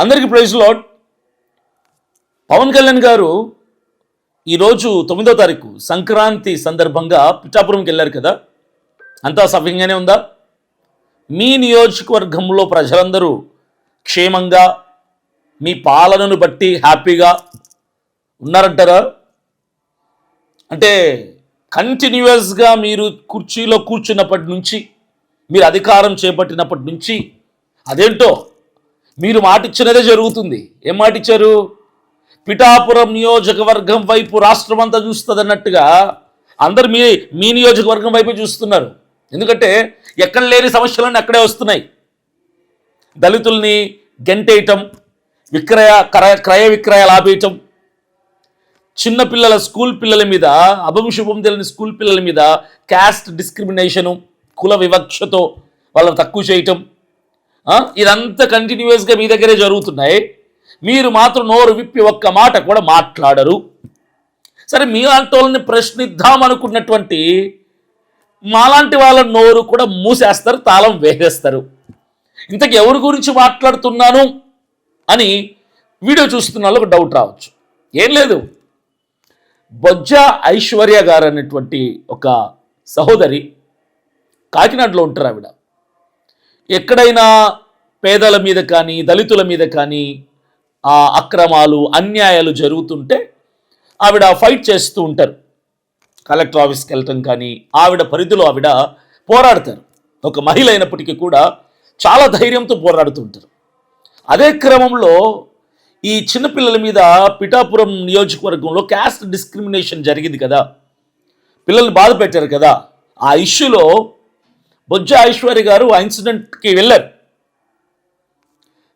అందరికీ praise lord. Pawan Kalyan గారు ఈరోజు 9వ తారీఖు సంక్రాంతి సందర్భంగా పిఠాపురంకి వెళ్ళారు కదా, అంతా సవ్యంగానే ఉందా? మీ నియోజకవర్గంలో ప్రజలందరూ క్షేమంగా మీ పాలనను బట్టి హ్యాపీగా ఉన్నారంటారా? అంటే కంటిన్యూస్గా మీరు కుర్చీలో కూర్చున్నప్పటి నుంచి, మీరు అధికారం చేపట్టినప్పటి నుంచి అదేంటో మీరు మాటిచ్చినదే జరుగుతుంది. ఏం మాటిచ్చారు? పిఠాపురం నియోజకవర్గం వైపు రాష్ట్రం అంతా చూస్తుంది అన్నట్టుగా అందరు మీ నియోజకవర్గం వైపు చూస్తున్నారు. ఎందుకంటే ఎక్కడ లేని సమస్యలన్నీ అక్కడే వస్తున్నాయి. దళితుల్ని గెంటేయటం, క్రయ విక్రయాలు ఆపేయటం, చిన్నపిల్లల స్కూల్ పిల్లల మీద, అభంశుభం తెలియని స్కూల్ పిల్లల మీద క్యాస్ట్ డిస్క్రిమినేషను, కుల వివక్షతో వాళ్ళని తక్కువ చేయటం, ఇదంతా కంటిన్యూస్గా మీ దగ్గరే జరుగుతున్నాయి. మీరు మాత్రం నోరు విప్పి ఒక్క మాట కూడా మాట్లాడరు. సరే, మీలాంటి వాళ్ళని ప్రశ్నిద్దామనుకున్నటువంటి మాలాంటి వాళ్ళ నోరు కూడా మూసేస్తారు, తాళం వేసేస్తారు. ఇంతకు ఎవరి గురించి మాట్లాడుతున్నాను అని వీడియో చూస్తున్న వాళ్ళకు డౌట్ రావచ్చు. ఏం లేదు, బొజ్జ ఐశ్వర్య గారు అనేటువంటి ఒక సహోదరి కాకినాడలో ఉంటారు. ఆవిడ ఎక్కడైనా పేదల మీద కానీ దళితుల మీద కానీ అక్రమాలు అన్యాయాలు జరుగుతుంటే ఆవిడ ఫైట్ చేస్తూ ఉంటారు. కలెక్టర్ ఆఫీస్కి వెళ్ళటం కానీ ఆవిడ పరిధిలో ఆవిడ పోరాడతారు. ఒక మహిళ అయినప్పటికీ కూడా చాలా ధైర్యంతో పోరాడుతుంటారు. అదే క్రమంలో ఈ చిన్నపిల్లల మీద పిఠాపురం నియోజకవర్గంలో క్యాస్ట్ డిస్క్రిమినేషన్ జరిగింది కదా, పిల్లల్ని బాధ పెట్టారు కదా, ఆ ఇష్యూలో బొజ్జ ఐశ్వర్య గారు ఆ ఇన్సిడెంట్కి వెళ్ళారు.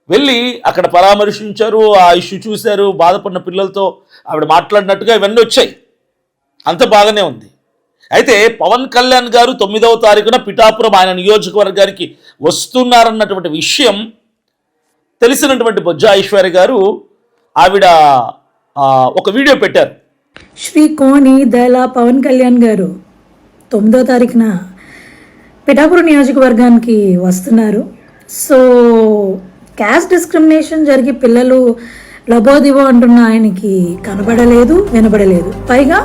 వెళ్ళి అక్కడ పరామర్శించారు, ఆ ఇష్యూ చూశారు, బాధపడిన పిల్లలతో ఆవిడ మాట్లాడినట్టుగా ఇవన్నీ వచ్చాయి. అంత బాగానే ఉంది. అయితే పవన్ కళ్యాణ్ గారు 9వ తారీఖున పిఠాపురం ఆయన నియోజకవర్గానికి వస్తున్నారన్నటువంటి విషయం తెలిసినటువంటి బొజ్జ ఐశ్వర్య గారు ఆవిడ ఒక వీడియో పెట్టారు. శ్రీ కోని దళ పవన్ కళ్యాణ్ గారు 9వ తారీఖున పిఠాపురం నియోజకవర్గానికి వస్తున్నారు. సో క్యాస్ట్ డిస్క్రిమినేషన్ జరిగి పిల్లలు లబోదిబో అంటున్న ఆయనకి కనబడలేదు, వినబడలేదు. పైగా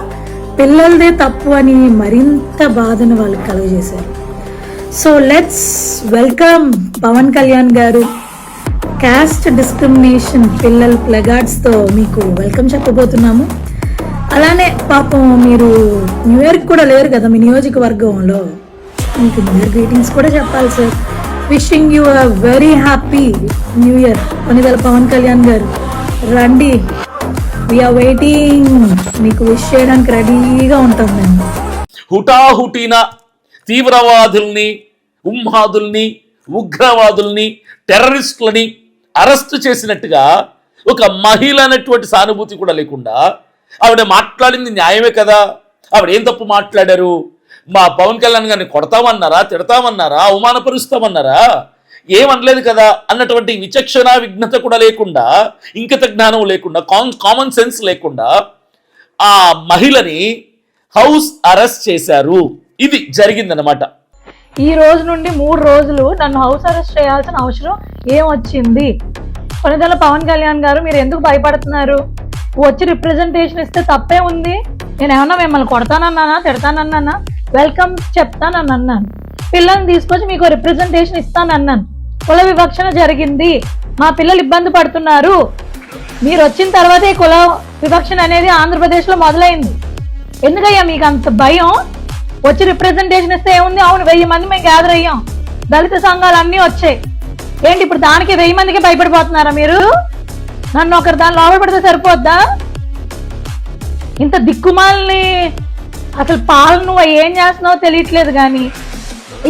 పిల్లలదే తప్పు అని మరింత బాధను వాళ్ళకి కలుగజేశారు. So let's welcome Pavan Kalyan గారు. క్యాస్ట్ డిస్క్రిమినేషన్ పిల్లల ప్లగార్డ్స్తో మీకు వెల్కమ్ చెప్పబోతున్నాము. అలానే పాపం మీరు న్యూ ఇయర్కి కూడా లేరు కదా మీ నియోజకవర్గంలో, మీకు న్యూ ఇయర్ గ్రీటింగ్స్ కూడా చెప్పాలి sir. Wishing you a very happy new year. Konidela Pawan Kalyan గారు రండి, వీఆర్ వెయిటింగ్, మీకు విష్ చేయడానికి రెడీగా ఉంటాం మేము. హుటాహుటిన తీవ్రవాదుల్ని, ఉన్మాదుల్ని, ఉగ్రవాదుల్ని, టెర్రరిస్టులని అరెస్టు చేసినట్టుగా ఒక మహిళ అనేటువంటి సానుభూతి కూడా లేకుండా ఆవిడ మాట్లాడింది న్యాయమే కదా. ఆవిడ ఏం తప్పు మాట్లాడారు? మా పవన్ కళ్యాణ్ గారిని కొడతామన్నారా, తిడతామన్నారా, అవమానపరుస్తామన్నారా? ఏమనలేదు కదా అన్నటువంటి విచక్షణ విఘ్నత కూడా లేకుండా, ఇంకిత జ్ఞానం లేకుండా, కామన్ సెన్స్ లేకుండా ఆ మహిళని హౌస్ అరెస్ట్ చేశారు. ఇది జరిగిందనమాట. ఈ రోజు నుండి 3 రోజులు నన్ను హౌస్ అరెస్ట్ చేయాల్సిన అవసరం ఏమొచ్చింది? కొనిదెల పవన్ కళ్యాణ్ గారు, మీరు ఎందుకు భయపడుతున్నారు? వచ్చి రిప్రజెంటేషన్ ఇస్తే తప్పే ఉంది. నేను ఏమన్నా మిమ్మల్ని కొడతానన్నానా, తిడతానన్నానా? వెల్కమ్ చెప్తానని అన్నాను. పిల్లల్ని తీసుకొచ్చి మీకు రిప్రజెంటేషన్ ఇస్తానన్నాను. కుల వివక్షణ జరిగింది, మా పిల్లలు ఇబ్బంది పడుతున్నారు. మీరు వచ్చిన తర్వాతే కుల వివక్షణ అనేది ఆంధ్రప్రదేశ్లో మొదలైంది. ఎందుకయ్యా మీకు అంత భయం? వచ్చి రిప్రజెంటేషన్ ఇస్తే ఏముంది? అవును, 1000 మంది మేము గ్యాదర్ అయ్యాం, దళిత సంఘాలు అన్నీ వచ్చాయి. ఏంటి ఇప్పుడు దానికి 1000 మందికి భయపడిపోతున్నారా మీరు? నన్ను ఒకరు దాని లోపల పెడితే సరిపోద్దా? ఇంత దిక్కుమాలని అసలు పాలన నువ్వు ఏం చేస్తున్నావో తెలియట్లేదు. కానీ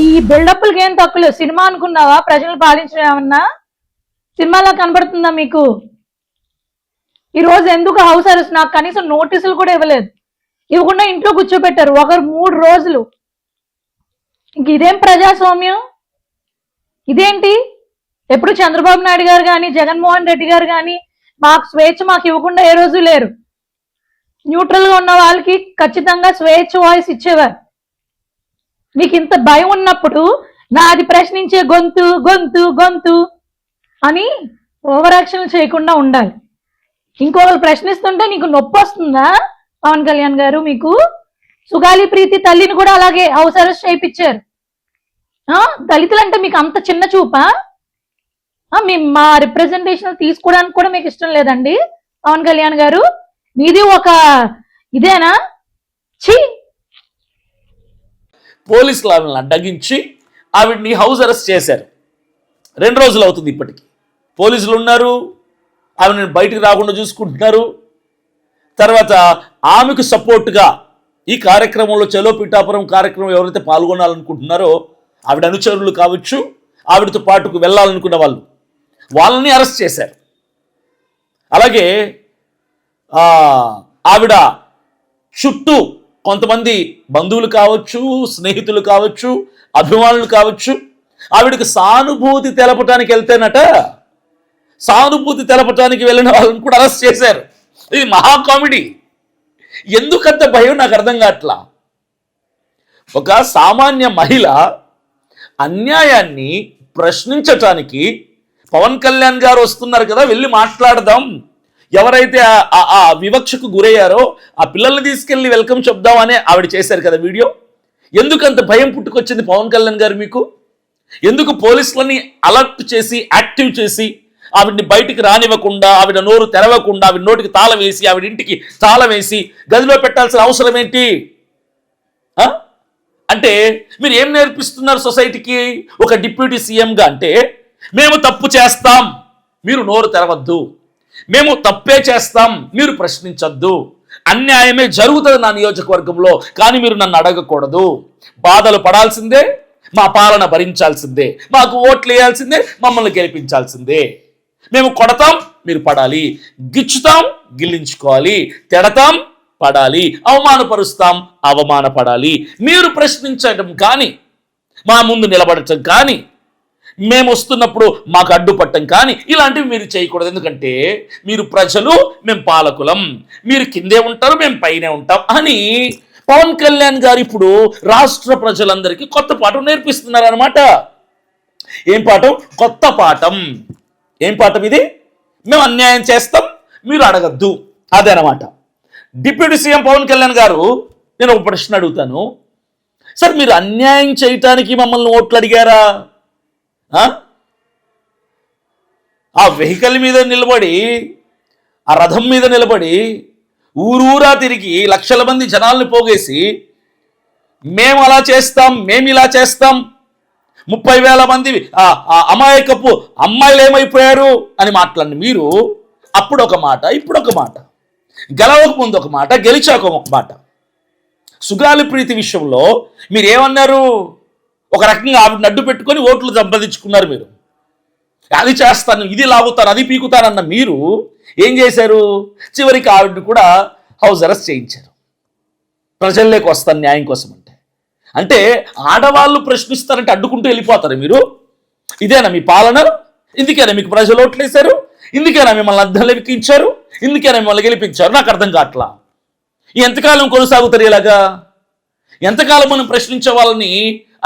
ఈ బిల్డప్లకి ఏం తక్కువ. సినిమా అనుకున్నావా ప్రజలు పాలించడం? ఏమన్నా సినిమాలో కనబడుతుందా మీకు? ఈరోజు ఎందుకు హౌస్ అరెస్ట్? నాకు కనీసం నోటీసులు కూడా ఇవ్వలేదు, ఇవ్వకుండా ఇంట్లో కూర్చోబెట్టారు ఒకరు 3 రోజులు. ఇంక ఇదేం ప్రజాస్వామ్యం? ఇదేంటి? ఎప్పుడు చంద్రబాబు నాయుడు గారు కానీ జగన్మోహన్ రెడ్డి గారు కానీ మాకు స్వేచ్ఛ మాకు ఇవ్వకుండా ఏ రోజు లేరు. న్యూట్రల్గా ఉన్న వాళ్ళకి ఖచ్చితంగా స్వేచ్ఛ వాయిస్ ఇచ్చేవారు. మీకు ఇంత భయం ఉన్నప్పుడు నాది ప్రశ్నించే గొంతు గొంతు గొంతు అని ఓవర్ యాక్షన్ చేయకుండా ఉండాలి. ఇంకొకరు ప్రశ్నిస్తుంటే నీకు నొప్పి వస్తుందా పవన్ కళ్యాణ్ గారు? మీకు సుగాలి ప్రీతి తల్లిని కూడా అలాగే హౌస్ అరెస్ట్ చేయించారు. దళితులంటే మీకు అంత చిన్న చూపా? మా రిప్రజెంటేషన్ తీసుకోవడానికి కూడా మీకు ఇష్టం లేదండి పవన్ కళ్యాణ్ గారు? మీది ఒక ఇదేనా? ఛీ! పోలీసులు ఆవిడని అడ్డగించి ఆవిడ్ని హౌస్ అరెస్ట్ చేశారు. 2 రోజులు అవుతుంది ఇప్పటికి. పోలీసులు ఉన్నారు, ఆవిడని బయటికి రాకుండా చూసుకుంటున్నారు. తర్వాత ఆమెకు సపోర్ట్గా ఈ కార్యక్రమంలో చలో పిఠాపురం కార్యక్రమం ఎవరైతే పాల్గొనాలనుకుంటున్నారో ఆవిడ అనుచరులు కావచ్చు, ఆవిడతో పాటుకు వెళ్ళాలనుకున్న వాళ్ళని అరెస్ట్ చేశారు. అలాగే ఆవిడ చుట్టూ కొంతమంది బంధువులు కావచ్చు, స్నేహితులు కావచ్చు, అభిమానులు కావచ్చు, ఆవిడకి సానుభూతి తెలపటానికి వెళ్తేనట, సానుభూతి తెలపటానికి వెళ్ళిన వాళ్ళని కూడా అరెస్ట్ చేశారు. ఇది మహా కామెడీ. ఎందుకంత భయం నాకు అర్థం కావట్లా. ఒక సామాన్య మహిళ అన్యాయాన్ని ప్రశ్నించటానికి పవన్ కళ్యాణ్ గారు వస్తున్నారు కదా, వెళ్ళి మాట్లాడదాం, ఎవరైతే ఆ వివక్షకు గురయ్యారో ఆ పిల్లల్ని తీసుకెళ్ళి వెల్కమ్ చెప్దామనే ఆవిడ చేశారు కదా వీడియో. ఎందుకంత భయం పుట్టుకొచ్చింది పవన్ కళ్యాణ్ గారు మీకు? ఎందుకు పోలీసులని అలర్ట్ చేసి యాక్టివ్ చేసి ఆవిడ్ని బయటికి రానివ్వకుండా, ఆవిడ నోరు తెరవకుండా, ఆవిడ నోటికి తాళం వేసి, ఆవిడ ఇంటికి తాళం వేసి గదిలో పెట్టాల్సిన అవసరం ఏంటి? అంటే మీరు ఏం నేర్పిస్తున్నారు సొసైటీకి ఒక డిప్యూటీ సీఎంగా? అంటే మేము తప్పు చేస్తాం, మీరు నోరు తెరవద్దు, మేము తప్పే చేస్తాం, మీరు ప్రశ్నించద్దు, అన్యాయమే జరుగుతుంది నా నియోజకవర్గంలో, కానీ మీరు నన్ను అడగకూడదు, బాధలు పడాల్సిందే, మా పాలన భరించాల్సిందే, మాకు ఓట్లు వేయాల్సిందే, మమ్మల్ని గెలిపించాల్సిందే, మేము కొడతాం, మీరు పడాలి, గిచ్చుతాం, గిల్లించుకోవాలి, తిడతాం, పడాలి, అవమానపరుస్తాం, అవమానపడాలి, మీరు ప్రశ్నించడం కానీ, మా ముందు నిలబడటం కానీ, మేము వస్తున్నప్పుడు మాకు అడ్డుపట్టం కానీ ఇలాంటివి మీరు చేయకూడదు. ఎందుకంటే మీరు ప్రజలు, మేము పాలకులం, మీరు కిందే ఉంటారు, మేము పైనే ఉంటాం అని పవన్ కళ్యాణ్ గారు ఇప్పుడు రాష్ట్ర ప్రజలందరికీ కొత్త పాఠం నేర్పిస్తున్నారు అనమాట. ఏం పాఠం? కొత్త పాఠం. ఏం పాఠం ఇది? మేము అన్యాయం చేస్తాం, మీరు అడగద్దు, అదే అనమాట. డిప్యూటీ సీఎం పవన్ కళ్యాణ్ గారు, నేను ఒక ప్రశ్న అడుగుతాను సార్, మీరు అన్యాయం చేయటానికి మమ్మల్ని ఓట్లు అడిగారా? ఆ వెహికల్ మీద నిలబడి, ఆ రథం మీద నిలబడి ఊరూరా తిరిగి లక్షల మంది జనాల్ని పోగేసి మేము అలా చేస్తాం, మేము ఇలా చేస్తాం, 30,000 మంది అమాయకపు అమ్మాయిలు ఏమైపోయారు అని మాట్లాడండి మీరు. అప్పుడు ఒక మాట, ఇప్పుడు ఒక మాట, గెలవక ముందు ఒక మాట, గెలిచాక ఒక మాట. సుగాలి ప్రీతి విషయంలో మీరు ఏమన్నారు? ఒక రకంగా ఆవిడని అడ్డు పెట్టుకొని ఓట్లు సంపాదించుకున్నారు మీరు. అది చేస్తాను, ఇది లాగుతాను, అది పీకుతానన్న మీరు ఏం చేశారు? చివరికి ఆవిడని కూడా హౌస్ అరెస్ట్ చేయించారు. ప్రజల్లోకి వస్తాను న్యాయం కోసం అంటే ఆడవాళ్ళు ప్రశ్నిస్తారంటే అడ్డుకుంటూ వెళ్ళిపోతారు మీరు. ఇదేనా మీ పాలన? ఇందుకేనా మీకు ప్రజలు ఓట్లేశారు? ఇందుకేనా మిమ్మల్ని అద్దెలకు ఇచ్చారు? ఇందుకేనా మిమ్మల్ని గెలిపించారు? నాకు అర్థం కావట్లా. ఎంతకాలం కొనసాగుతారు ఇలాగా? ఎంతకాలం మనం ప్రశ్నించే వాళ్ళని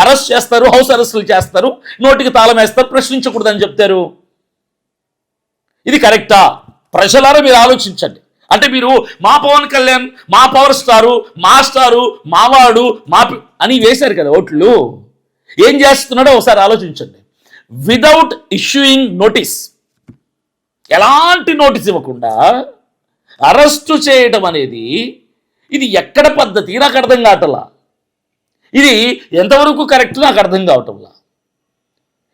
అరెస్ట్ చేస్తారు, హౌస్ అరెస్టులు చేస్తారు, నోటికి తాళం వేస్తారు, ప్రశ్నించకూడదని చెప్తారు? ఇది కరెక్టా? ప్రజలారా మీరు ఆలోచించండి. అంటే మీరు మా పవన్ కళ్యాణ్, మా పవర్ స్టారు, మా స్టారు, మావాడు, మా అని వేశారు కదా ఓట్లు. ఏం చేస్తున్నాడో ఒకసారి ఆలోచించండి. విదౌట్ ఇష్యూయింగ్ నోటీస్, ఎలాంటి నోటీస్ ఇవ్వకుండా అరెస్టు చేయడం అనేది ఇది ఎక్కడ పద్ధతి? నాకు అర్థం కావట్లా. ఇది ఎంతవరకు కరెక్ట్ నాకు అర్థం కావటంలా.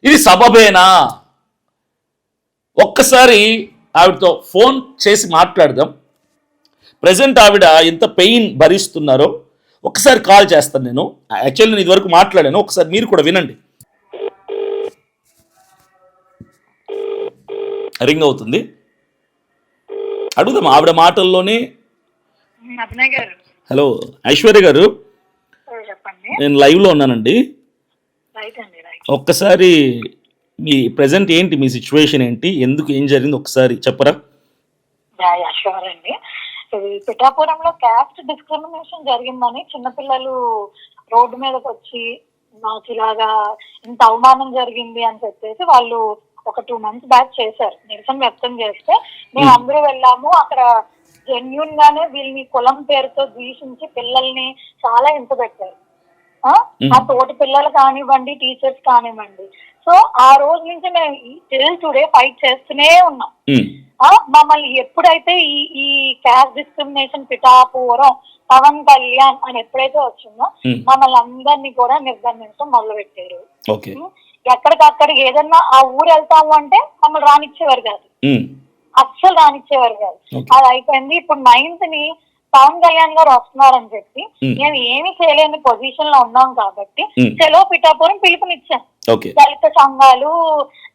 ఇది సబబేనా? ఒక్కసారి ఆవిడతో ఫోన్ చేసి మాట్లాడదాం. ప్రజెంట్ ఆవిడ ఎంత పెయిన్ భరిస్తున్నారో ఒకసారి కాల్ చేస్తాను నేను. యాక్చువల్లీ నేను ఇదివరకు మాట్లాడాను, ఒకసారి మీరు కూడా వినండి. రింగ్ అవుతుంది, అడుగుదాం ఆవిడ మాటల్లోనే. హలో ఐశ్వర్య గారు, నేను లైవ్లో ఉన్నానండి. ఒక్కసారి మీ ప్రజెంట్ ఏంటి, మీ సిచ్యువేషన్ ఏంటి, ఎందుకు, ఏం జరిగింది ఒకసారి చెప్పరా? అండి, ఇది పిఠాపురంలో క్యాస్ట్ డిస్క్రిమినేషన్ జరిగిందని చిన్నపిల్లలు రోడ్డు మీదకి వచ్చి నాకు ఇలాగా ఇంత అవమానం జరిగింది అని చెప్పేసి వాళ్ళు ఒక 2 months బ్యాక్ చేశారు, నిరసన వ్యక్తం చేస్తే మేము అందరూ వెళ్ళాము. అక్కడ జెన్యున్ గానే వీళ్ళని కులం పేరుతో దూషించి పిల్లల్ని చాలా హింస పెట్టారు. ఆ తోటి పిల్లలు కానివ్వండి, టీచర్స్ కానివ్వండి. సో ఆ రోజు నుంచి మేము టిల్ టుడే ఫైట్ చేస్తూనే ఉన్నాం. మమ్మల్ని ఎప్పుడైతే ఈ క్యాస్ట్ డిస్క్రిమినేషన్ పిఠాపురం పవన్ కళ్యాణ్ అని ఎప్పుడైతే వచ్చిందో మమ్మల్ని అందరినీ కూడా నిర్బంధించడం మొదలు పెట్టారు. ఎక్కడికక్కడ ఏదన్నా ఆ ఊరు వెళ్తాము అంటే మమ్మల్ని రానిచ్చేవారు కాదు, అస్సలు రానిచ్చేవారు కాదు. అది అయిపోయింది. ఇప్పుడు 9th ని పవన్ కళ్యాణ్ గారు వస్తున్నారని చెప్పి మేము ఏమి చేయలేని పొజిషన్ లో ఉన్నాం కాబట్టి చలో పిఠాపురం పిలుపునిచ్చాం. దళిత సంఘాలు,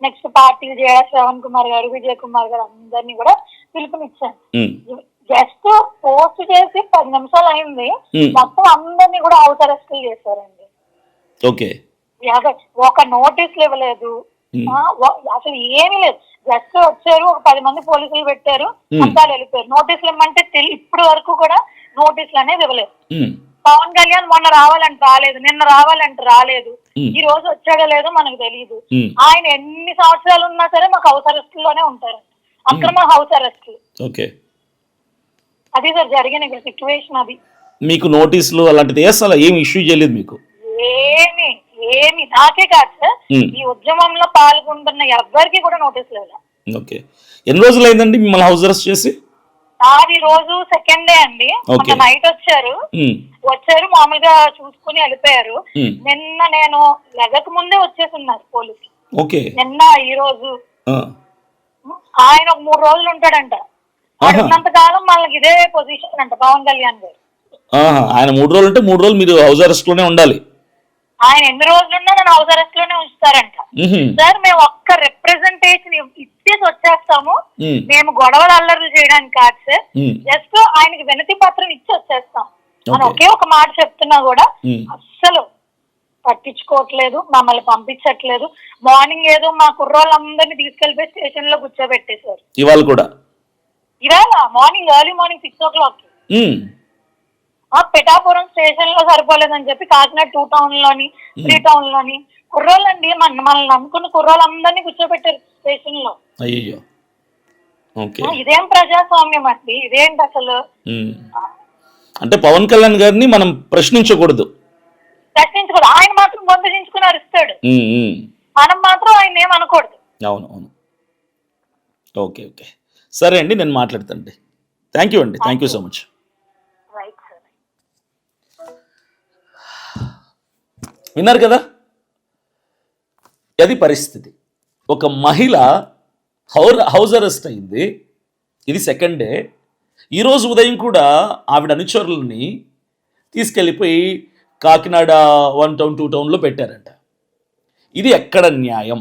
నెక్స్ట్ పార్టీలు, శ్రవణ్ కుమార్ గారు, విజయ్ కుమార్ గారు అందరినీ కూడా పిలుపునిచ్చాను. జస్ట్ పోస్ట్ చేసి 10 నిమిషాలు అయింది, మొత్తం అందరినీ కూడా హౌస్ అరెస్టులు చేశారండి. ఒక నోటీసులు ఇవ్వలేదు, అసలు ఏమీ లేదు. జస్ట్ వచ్చారు, ఒక 10 మంది పోలీసులు పెట్టారు, అంతాలు వెళ్ళిపోయారు. నోటీసులు ఇవ్వమంటే ఇప్పటి వరకు కూడా నోటీసులు అనేది ఇవ్వలేదు. పవన్ కళ్యాణ్ మొన్న రావాలంటే రాలేదు, నిన్న రావాలంటే రాలేదు, ఈ రోజు వచ్చాడో లేదో మనకు తెలియదు. ఆయన ఎన్ని సంవత్సరాలు ఉన్నా సరే మాకు హౌస్ అరెస్టులోనే ఉంటారు, అక్రమ హౌస్ అరెస్టులు. అది సార్ జరిగిన సిచ్యువేషన్. అది మీకు నోటీసులు అలాంటిది అసలు ఏమి ఇష్యూ చేయలేదు మీకు? ఏమి నాకే కాదు సార్, ఈ ఉద్యమంలో పాల్గొంటున్న ఎవరికి కూడా నోటీస్ లేదు. ఓకే, ఎన్ని రోజులు అయిందండి మిమ్మల్ని హౌస్ అరెస్ట్ చేసి? అది రోజు సెకండ్ డే అండి. నైట్ వచ్చారు మామూలుగా చూసుకుని వెళ్ళిపోయారు. నిన్న నేను లెగక ముందే వచ్చేస్తున్నారు పోలీసులు. నిన్న ఈ రోజు ఆయన ఒక 3 రోజులు ఉంటాడంట. ఉన్నంత కాలం మనకి ఇదే పొజిషన్ అంట పవన్ కళ్యాణ్ గారు. ఆయన 3 రోజులు అంటే 3 రోజులు మీరు హౌస్ అరెస్ట్ లోనే ఉండాలి. ఆయన ఎన్ని రోజులున్నా నన్ను హౌస్ అరెస్ట్ లోనే ఉంచుతారంట. సార్ మేము ఒక్క రిప్రజెంటేషన్ ఇచ్చేసి వచ్చేస్తాము, మేము గొడవలు అల్లర్లు చేయడానికి కాదు సార్, జస్ట్ ఆయనకి వినతి పత్రం ఇచ్చి వచ్చేస్తాం అని ఒకే ఒక మాట చెప్తున్నా కూడా అస్సలు పట్టించుకోవట్లేదు, మమ్మల్ని పంపించట్లేదు. మార్నింగ్ ఏదో మా కుర్రోళ్ళందరినీ తీసుకెళ్లిపోయి స్టేషన్ లో కూర్చోబెట్టేశారు. ఇవాళ morning early morning 6 o'clock Pithapuram station లో సరిపోలేదని చెప్పి కాకినాడ 2 town లోని 3 town లోని కుర్రోళ్ళండి మనల్ని నమ్ముకున్న కుర్రోళ్ళందరినీ కూర్చోబెట్టారు స్టేషన్ లో. ఇదేం ప్రజాస్వామ్యం అండి, ఇదేంటి అసలు? అంటే పవన్ కళ్యాణ్ గారిని మనం ప్రశ్నించకూడదు. ఆయన మాత్రం గొంతుకుని అరుస్తాడు, మనం మాత్రం ఆయన ఏమనకూడదు. అవును. ఓకే, సరే అండి, నేను మాట్లాడతానండి. థ్యాంక్ యూ అండి, థ్యాంక్ యూ సో మచ్. విన్నారు కదా, అది పరిస్థితి. ఒక మహిళ హౌస్ అరెస్ట్ అయింది, ఇది సెకండ్ డే. ఈరోజు ఉదయం కూడా ఆవిడ అనుచరులని తీసుకెళ్ళిపోయి కాకినాడ 1 town 2 townలో పెట్టారంట. ఇది ఎక్కడ న్యాయం?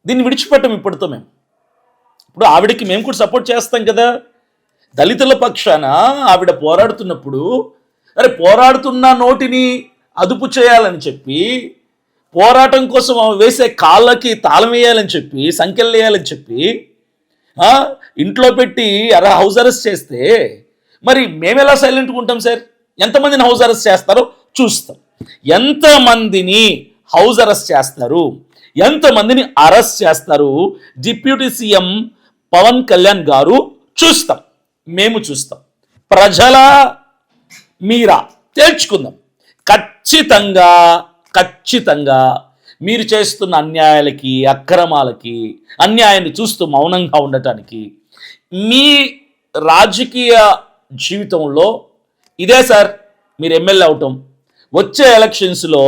దీన్ని విడిచిపెట్టం ఇప్పటితో మేము. ఇప్పుడు ఆవిడకి మేము కూడా సపోర్ట్ చేస్తాం కదా. దళితుల పక్షాన ఆవిడ పోరాడుతున్నప్పుడు పోరాడుతున్న నోటిని అదుపు చేయాలని చెప్పి, పోరాటం కోసం వేసే కాళ్ళకి తాళం వేయాలని చెప్పి, సంఖ్యలు వేయాలని చెప్పి ఇంట్లో పెట్టి హౌస్ అరెస్ట్ చేస్తే మరి మేమెలా సైలెంట్గా ఉంటాం సార్? ఎంతమందిని హౌస్ అరెస్ట్ చేస్తారో చూస్తాం. ఎంతమందిని హౌస్ అరెస్ట్ చేస్తారు, ఎంతమందిని అరెస్ట్ చేస్తారు డిప్యూటీ సీఎం పవన్ కళ్యాణ్ గారు చూస్తాం, మేము చూస్తాం. ప్రజల మీరా తేల్చుకుందాం. ఖచ్చితంగా మీరు చేస్తున్న అన్యాయాలకి, అక్రమాలకి, అన్యాయాన్ని చూస్తూ మౌనంగా ఉండటానికి మీ రాజకీయ జీవితంలో ఇదే సార్ మీరు ఎమ్మెల్యే అవటం. వచ్చే ఎలక్షన్స్లో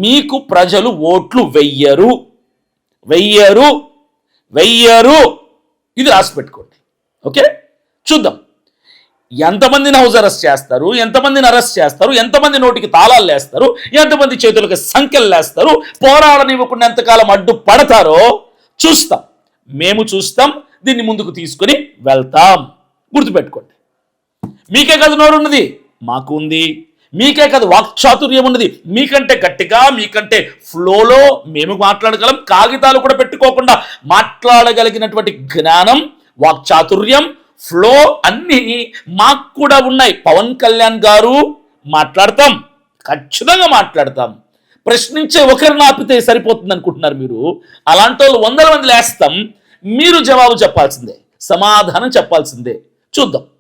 మీకు ప్రజలు ఓట్లు వెయ్యరు. ఇది రాసి పెట్టుకోండి. ఓకే, చూద్దాం ఎంతమందిని హౌస్ అరెస్ట్ చేస్తారు, ఎంతమందిని అరెస్ట్ చేస్తారు, ఎంతమంది నోటికి తాళాలు వేస్తారు, ఎంతమంది చేతులకు సంఖ్యలు వేస్తారు, పోరాడనివ్వకుండా ఎంతకాలం అడ్డు పడతారో చూస్తాం. మేము చూస్తాం, దీన్ని ముందుకు తీసుకుని వెళ్తాం. గుర్తుపెట్టుకోండి, మీకే కదా నోరున్నది, మాకు ఉంది. మీకే కదా వాక్చాతుర్యం ఉన్నది, మీకంటే గట్టిగా, మీకంటే ఫ్లోలో మేము మాట్లాడగలం. కాగితాలు కూడా పెట్టుకోకుండా మాట్లాడగలిగినటువంటి జ్ఞానం, వాక్చాతుర్యం, ఫ్లో అన్నీ మాకు కూడా ఉన్నాయి. పవన్ కళ్యాణ్ గారు మాట్లాడతాం, ఖచ్చితంగా మాట్లాడతాం. ప్రశ్నించే ఒకరిని ఆపితే సరిపోతుంది అనుకుంటున్నారు మీరు. అలాంటి వాళ్ళు 100 మంది లేస్తాం, మీరు జవాబు చెప్పాల్సిందే, సమాధానం చెప్పాల్సిందే. చూద్దాం.